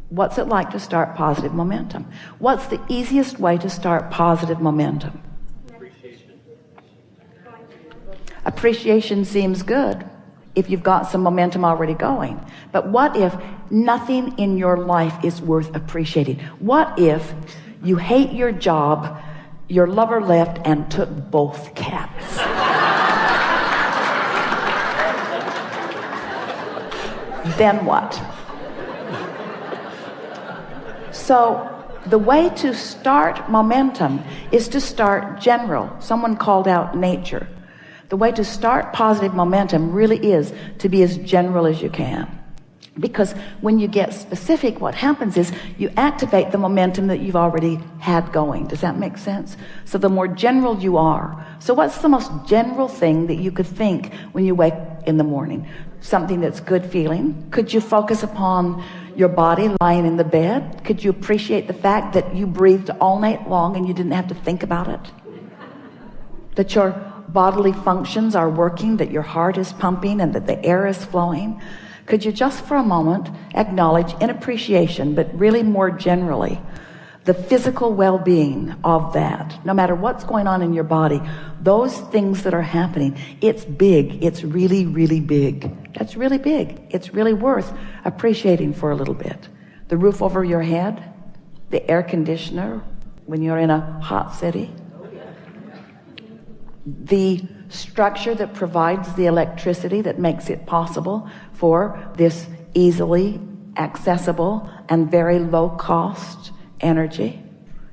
What's it like to start positive momentum? What's the easiest way to start positive momentum? Appreciation seems good if you've got some momentum already going. But what if nothing in your life is worth appreciating? What if you hate your job, your lover left and took both cats? Then what? So the way to start momentum is to start general. Someone called out nature. The way to start positive momentum really is to be as general as you can. Because when you get specific, what happens is you activate the momentum that you've already had going. Does that make sense? So the more general you are. So what's the most general thing that you could think when you wake in the morning? Something that's good feeling. Could you focus upon your body lying in the bed? Could you appreciate the fact that you breathed all night long and you didn't have to think about it? That your bodily functions are working, that your heart is pumping and that the air is flowing? Could you just for a moment acknowledge in appreciation, but really more generally, the physical well-being of that? No matter what's going on in your body, those things that are happening, it's big. It's really, really big. That's really big. It's really worth appreciating for a little bit. The roof over your head, the air conditioner when you're in a hot city, the structure that provides the electricity that makes it possible for this easily accessible and very low cost energy.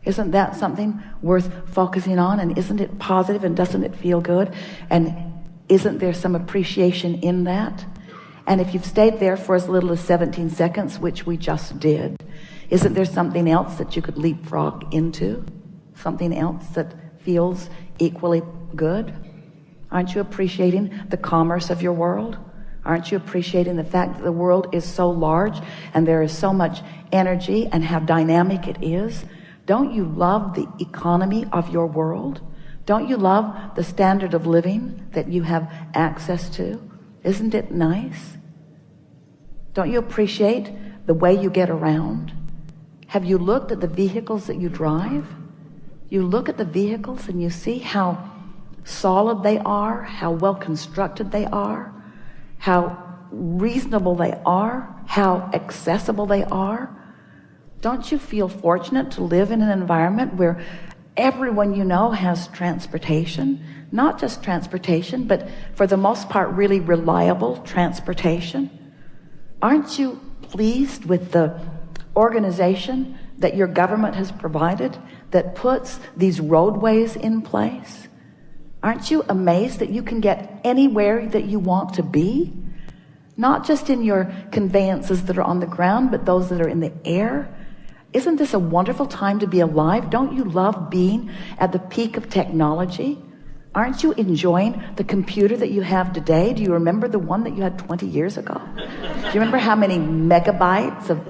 Isn't that something worth focusing on? And isn't it positive and doesn't it feel good? And isn't there some appreciation in that? And if you've stayed there for as little as 17 seconds, which we just did, isn't there something else that you could leapfrog into? Something else that feels equally good? Aren't you appreciating the commerce of your world? Aren't you appreciating the fact that the world is so large and there is so much energy and how dynamic it is? Don't you love the economy of your world? Don't you love the standard of living that you have access to? Isn't it nice? Don't you appreciate the way you get around? Have you looked at the vehicles that you drive? You look at the vehicles and you see how solid they are, how well constructed they are, how reasonable they are, how accessible they are. Don't you feel fortunate to live in an environment where everyone you know has transportation? Not just transportation, but for the most part really reliable transportation. Aren't you pleased with the organization that your government has provided that puts these roadways in place? Aren't you amazed that you can get anywhere that you want to be? Not just in your conveyances that are on the ground, but those that are in the air. Isn't this a wonderful time to be alive? Don't you love being at the peak of technology? Aren't you enjoying the computer that you have today? Do you remember the one that you had 20 years ago? Do you remember how many megabytes of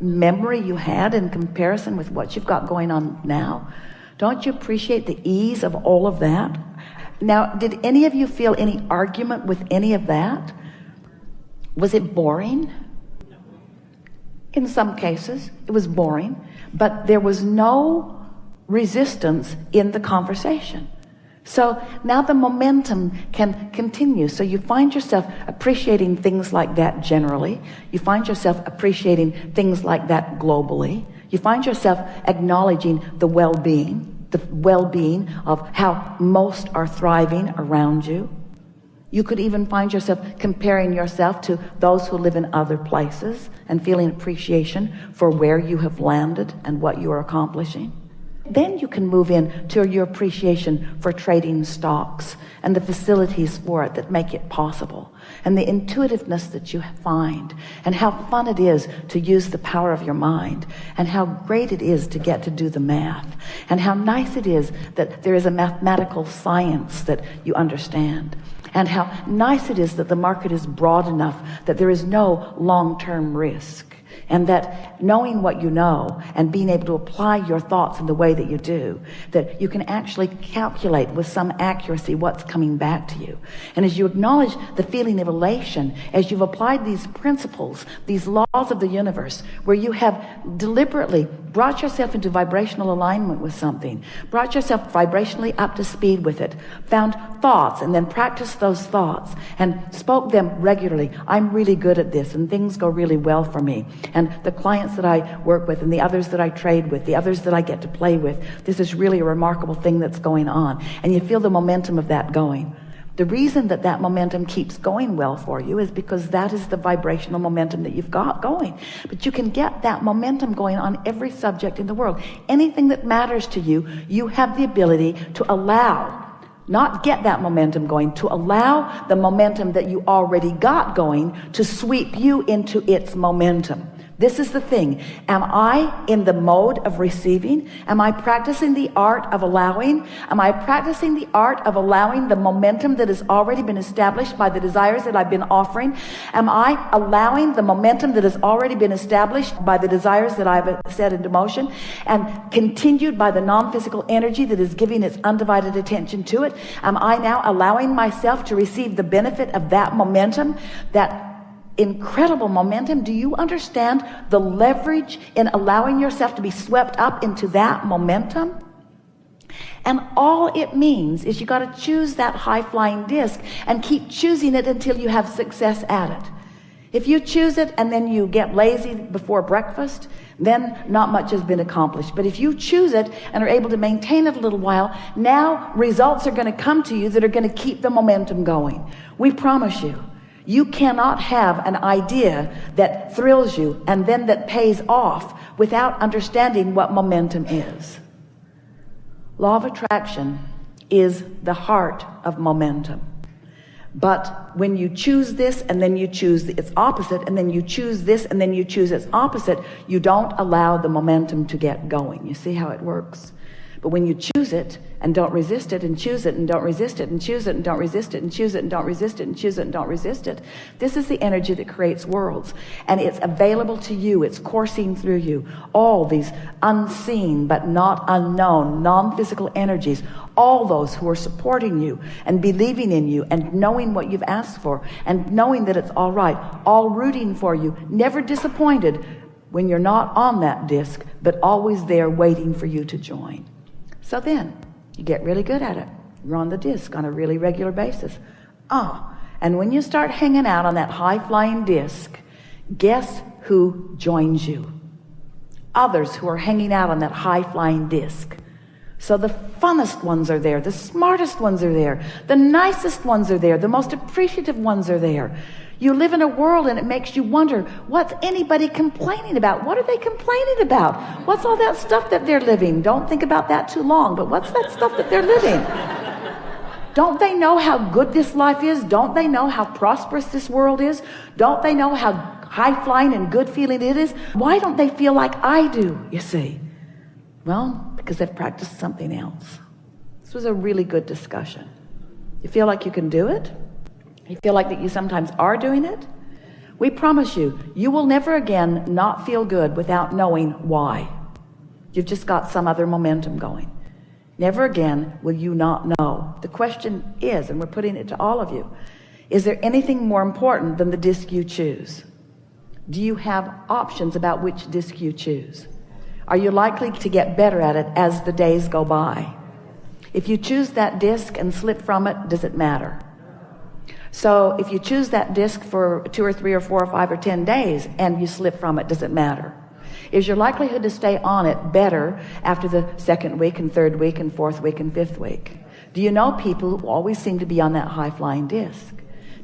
memory you had in comparison with what you've got going on now? Don't you appreciate the ease of all of that? Now, did any of you feel any argument with any of that? Was it boring? In some cases, it was boring, but there was no resistance in the conversation. So now the momentum can continue. So you find yourself appreciating things like that generally. You find yourself appreciating things like that globally. You find yourself acknowledging the well-being of how most are thriving around you. You could even find yourself comparing yourself to those who live in other places and feeling appreciation for where you have landed and what you are accomplishing. Then you can move into your appreciation for trading stocks and the facilities for it that make it possible, and the intuitiveness that you find, and how fun it is to use the power of your mind, and how great it is to get to do the math, and how nice it is that there is a mathematical science that you understand, and how nice it is that the market is broad enough that there is no long-term risk. And that knowing what you know and being able to apply your thoughts in the way that you do, that you can actually calculate with some accuracy what's coming back to you. And as you acknowledge the feeling of elation, as you've applied these principles, these laws of the universe, where you have deliberately brought yourself into vibrational alignment with something, brought yourself vibrationally up to speed with it, found thoughts and then practiced those thoughts and spoke them regularly. I'm really good at this and things go really well for me. And the clients that I work with and the others that I trade with, the others that I get to play with, this is really a remarkable thing that's going on. And you feel the momentum of that going. The reason that that momentum keeps going well for you is because that is the vibrational momentum that you've got going. But you can get that momentum going on every subject in the world. Anything that matters to you, you have the ability to allow, not get that momentum going, to allow the momentum that you already got going to sweep you into its momentum. This is the thing. Am I in the mode of receiving? Am I practicing the art of allowing? Am I practicing the art of allowing the momentum that has already been established by the desires that I've been offering? Am I allowing the momentum that has already been established by the desires that I've set into motion and continued by the non-physical energy that is giving its undivided attention to it? Am I now allowing myself to receive the benefit of that momentum, that incredible momentum? Do you understand the leverage in allowing yourself to be swept up into that momentum? And all it means is you got to choose that high-flying disc and keep choosing it until you have success at it. If you choose it and then you get lazy before breakfast, then not much has been accomplished. But if you choose it and are able to maintain it a little while, now results are going to come to you that are going to keep the momentum going. We promise you. You cannot have an idea that thrills you and then that pays off without understanding what momentum is. Law of attraction is the heart of momentum. But when you choose this and then you choose its opposite and then you choose this and then you choose its opposite, you don't allow the momentum to get going. You see how it works? But when you choose it and don't resist it and choose it and don't resist it and choose it and don't resist it and choose it and don't resist it and choose it and don't resist it, this is the energy that creates worlds. And it's available to you. It's coursing through you. All these unseen but not unknown non-physical energies, all those who are supporting you and believing in you and knowing what you've asked for and knowing that it's all right, all rooting for you, never disappointed when you're not on that disc, but always there waiting for you to join. So then you get really good at it. You're on the disc on a really regular basis. And when you start hanging out on that high-flying disc, guess who joins you? Others who are hanging out on that high-flying disc. So the funnest ones are there, the smartest ones are there, the nicest ones are there, the most appreciative ones are there. You live in a world and it makes you wonder, what's anybody complaining about? What are they complaining about? What's all that stuff that they're living? Don't think about that too long, but what's that stuff that they're living? Don't they know how good this life is? Don't they know how prosperous this world is? Don't they know how high-flying and good-feeling it is? Why don't they feel like I do, you see? Well, because they've practiced something else. This was a really good discussion. You feel like you can do it? You feel like that you sometimes are doing it? We promise you, you will never again not feel good without knowing why. You've just got some other momentum going. Never again will you not know. The question is, and we're putting it to all of you, is there anything more important than the disc you choose? Do you have options about which disc you choose? Are you likely to get better at it as the days go by? If you choose that disc and slip from it, does it matter? So if you choose that disc for 2 or 3 or 4 or 5 or 10 days and you slip from it, does it matter? Is your likelihood to stay on it better after the 2nd week and 3rd week and 4th week and 5th week? Do you know people who always seem to be on that high-flying disc?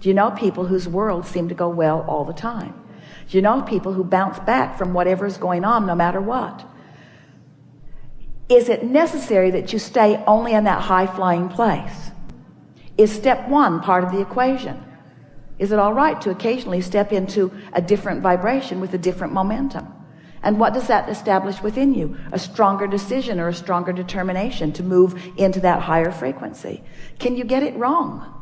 Do you know people whose worlds seem to go well all the time? Do you know people who bounce back from whatever's going on no matter what? Is it necessary that you stay only in that high-flying place? Is step 1 part of the equation? Is it all right to occasionally step into a different vibration with a different momentum? And what does that establish within you? A stronger decision or a stronger determination to move into that higher frequency. Can you get it wrong?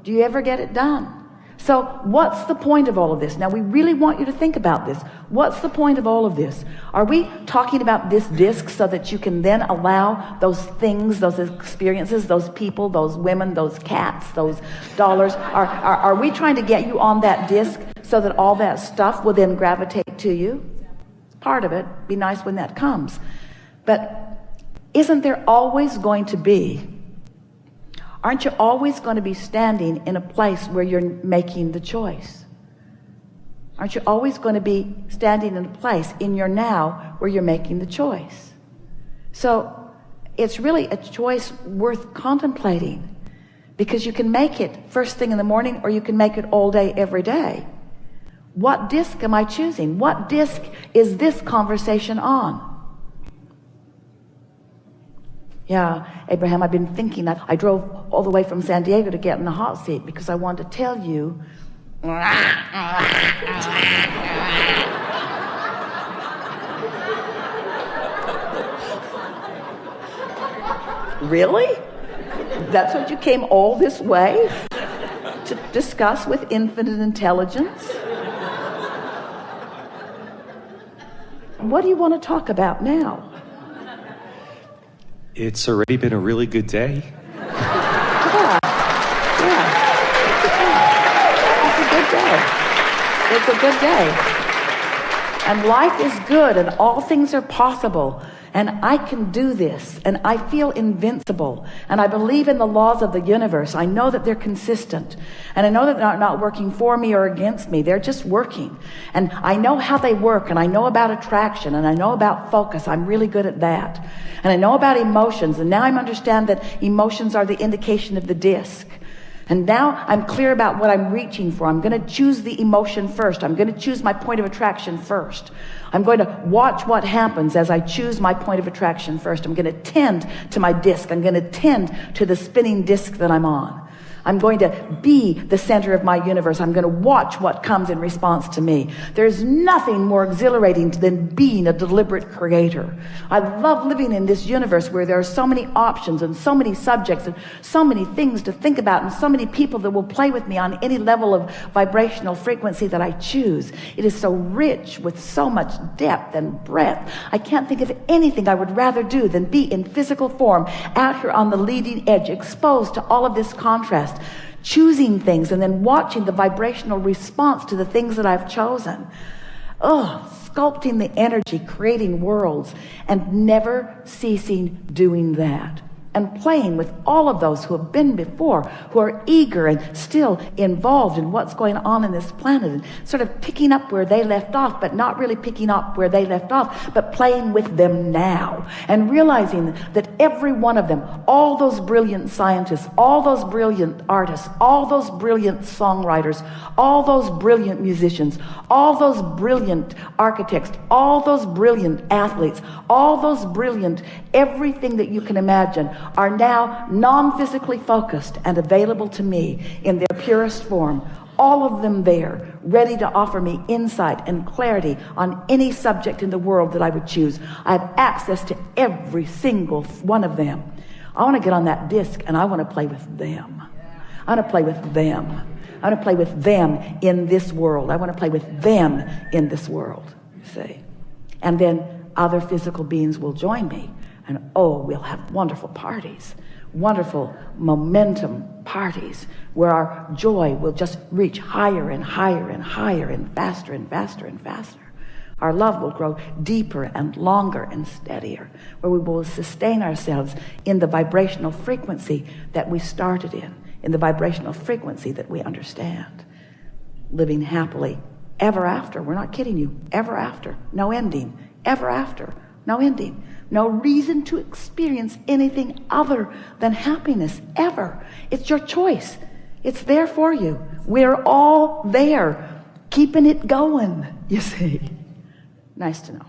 Do you ever get it done? So what's the point of all of this? Now, we really want you to think about this. What's the point of all of this? Are we talking about this disc so that you can then allow those things, those experiences, those people, those women, those cats, those dollars? Are we trying to get you on that disc so that all that stuff will then gravitate to you? Part of it. Be nice when that comes. But isn't there always going to be, aren't you always going to be standing in a place where you're making the choice? Aren't you always going to be standing in a place in your now where you're making the choice? So it's really a choice worth contemplating, because you can make it first thing in the morning, or you can make it all day, every day. What disc am I choosing? What disc is this conversation on? Yeah, Abraham, I've been thinking that I drove all the way from San Diego to get in the hot seat because I wanted to tell you. Really? That's what you came all this way to discuss with infinite intelligence? What do you want to talk about now? It's already been a really good day. Yeah. It's a good day. It's a good day. And life is good, and all things are possible. And I can do this, and I feel invincible, and I believe in the laws of the universe. I know that they're consistent, and I know that they're not working for me or against me. They're just working, and I know how they work, and I know about attraction, and I know about focus. I'm really good at that. And I know about emotions, and now I understand that emotions are the indication of the disc. And now I'm clear about what I'm reaching for. I'm going to choose the emotion first. I'm going to choose my point of attraction first. I'm going to watch what happens as I choose my point of attraction first. I'm going to tend to my disc. I'm going to tend to the spinning disc that I'm on. I'm going to be the center of my universe. I'm going to watch what comes in response to me. There's nothing more exhilarating than being a deliberate creator. I love living in this universe where there are so many options and so many subjects and so many things to think about and so many people that will play with me on any level of vibrational frequency that I choose. It is so rich with so much depth and breadth. I can't think of anything I would rather do than be in physical form out here on the leading edge, exposed to all of this contrast, choosing things and then watching the vibrational response to the things that I've chosen. Sculpting the energy, creating worlds, and never ceasing doing that. And playing with all of those who have been before, who are eager and still involved in what's going on in this planet, and sort of picking up where they left off, but not really picking up where they left off, but playing with them now, and realizing that every one of them, all those brilliant scientists, all those brilliant artists, all those brilliant songwriters, all those brilliant musicians, all those brilliant architects, all those brilliant athletes, all those brilliant everything that you can imagine, are now non-physically focused and available to me in their purest form. All of them there, ready to offer me insight and clarity on any subject in the world that I would choose. I have access to every single one of them. I want to get on that disc and I want to play with them. I want to play with them. I want to play with them in this world. I want to play with them in this world, you see. And then other physical beings will join me. And we'll have wonderful parties, wonderful momentum parties where our joy will just reach higher and higher and higher and faster and faster and faster. Our love will grow deeper and longer and steadier, where we will sustain ourselves in the vibrational frequency that we started in the vibrational frequency that we understand. Living happily ever after. We're not kidding you. Ever after. No ending. Ever after. No ending. No reason to experience anything other than happiness, ever. It's your choice. It's there for you. We're all there, keeping it going, you see. Nice to know.